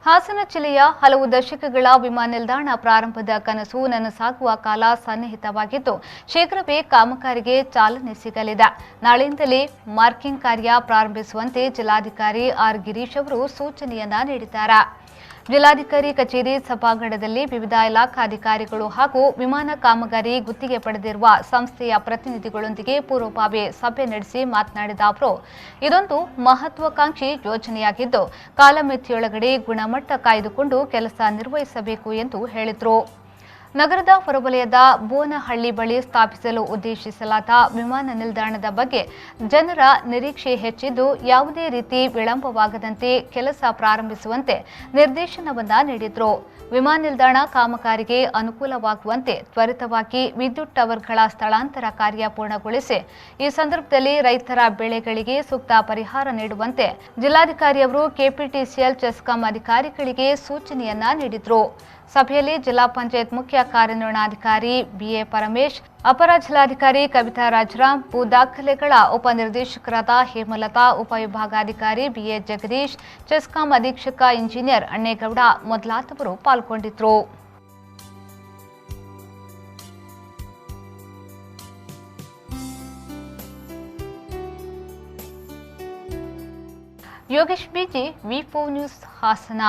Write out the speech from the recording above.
ಹಾಸನ ಜಿಲ್ಲೆಯ ಹಲವು ದಶಕಗಳ ವಿಮಾನ ನಿಲ್ದಾಣ ಪ್ರಾರಂಭದ ಕನಸು ನನಸಾಗುವ ಕಾಲ ಸನ್ನಿಹಿತವಾಗಿದ್ದು ಶೀಘ್ರವೇ ಕಾಮಗಾರಿಗೆ ಚಾಲನೆ ಸಿಗಲಿದೆ. ನಾಳೆಯಿಂದಲೇ ಮಾರ್ಕಿಂಗ್ ಕಾರ್ಯ ಪ್ರಾರಂಭಿಸುವಂತೆ ಜಿಲ್ಲಾಧಿಕಾರಿ ಆರ್ ಗಿರೀಶ್ ಅವರು ಸೂಚನೆಯನ್ನ ನೀಡಿದ್ದಾರೆ. ಜಿಲ್ಲಾಧಿಕಾರಿ ಕಚೇರಿ ಸಭಾಂಗಣದಲ್ಲಿ ವಿವಿಧ ಇಲಾಖಾಧಿಕಾರಿಗಳು ಹಾಗೂ ವಿಮಾನ ಕಾಮಗಾರಿ ಗುತ್ತಿಗೆ ಪಡೆದಿರುವ ಸಂಸ್ಥೆಯ ಪ್ರತಿನಿಧಿಗಳೊಂದಿಗೆ ಪೂರ್ವಭಾವಿ ಸಭೆ ನಡೆಸಿ ಮಾತನಾಡಿದ ಅವರು, ಇದೊಂದು ಮಹತ್ವಾಕಾಂಕ್ಷಿ ಯೋಜನೆಯಾಗಿದ್ದು ಕಾಲಮಿತಿಯೊಳಗಡೆ ಗುಣಮಟ್ಟ ಕಾಯ್ದುಕೊಂಡು ಕೆಲಸ ನಿರ್ವಹಿಸಬೇಕು ಎಂದು ಹೇಳಿದರು. ನಗರದ ಹೊರವಲಯದ ಬೋನಹಳ್ಳಿ ಬಳಿ ಸ್ಥಾಪಿಸಲು ಉದ್ದೇಶಿಸಲಾದ ವಿಮಾನ ನಿಲ್ದಾಣದ ಬಗ್ಗೆ ಜನರ ನಿರೀಕ್ಷೆ ಹೆಚ್ಚಿದ್ದು ಯಾವುದೇ ರೀತಿ ವಿಳಂಬವಾಗದಂತೆ ಕೆಲಸ ಪ್ರಾರಂಭಿಸುವಂತೆ ನಿರ್ದೇಶನವನ್ನ ನೀಡಿದರು. ವಿಮಾನ ನಿಲ್ದಾಣ ಕಾಮಗಾರಿಗೆ ಅನುಕೂಲವಾಗುವಂತೆ ತ್ವರಿತವಾಗಿ ವಿದ್ಯುತ್ ಟವರ್ಗಳ ಸ್ಥಳಾಂತರ ಕಾರ್ಯ ಪೂರ್ಣಗೊಳಿಸಿ ಈ ಸಂದರ್ಭದಲ್ಲಿ ರೈತರ ಬೆಳೆಗಳಿಗೆ ಸೂಕ್ತ ಪರಿಹಾರ ನೀಡುವಂತೆ ಜಿಲ್ಲಾಧಿಕಾರಿಯವರು ಕೆಪಿಟಿಸಿಎಲ್ ಚೆಸ್ಕಾಂ ಅಧಿಕಾರಿಗಳಿಗೆ ಸೂಚನೆಯನ್ನ ನೀಡಿದರು. ಸಭೆಯಲ್ಲಿ ಜಿಲ್ಲಾ ಪಂಚಾಯತ್ ಮುಖ್ಯ ಕಾರ್ಯನಿರ್ವಹಣಾಧಿಕಾರಿ ಬಿಎ ಪರಮೇಶ್, ಅಪರ ಜಿಲ್ಲಾಧಿಕಾರಿ ಕವಿತಾ ರಾಜರಾಮ್, ಭೂ ದಾಖಲೆಗಳ ಉಪನಿರ್ದೇಶಕರಾದ ಹೇಮಲತಾ, ಉಪವಿಭಾಗಾಧಿಕಾರಿ ಬಿಎ ಜಗದೀಶ್, ಚೆಸ್ಕಾಂ ಅಧೀಕ್ಷಕ ಇಂಜಿನಿಯರ್ ಅಣ್ಣೇಗೌಡ ಮೊದಲಾದವರು ಪಾಲ್ಗೊಂಡಿದ್ದರು. ಯೋಗೇಶ್ ಬಿಜಿ, ವಿ4 ನ್ಯೂಸ್, ಹಾಸನ.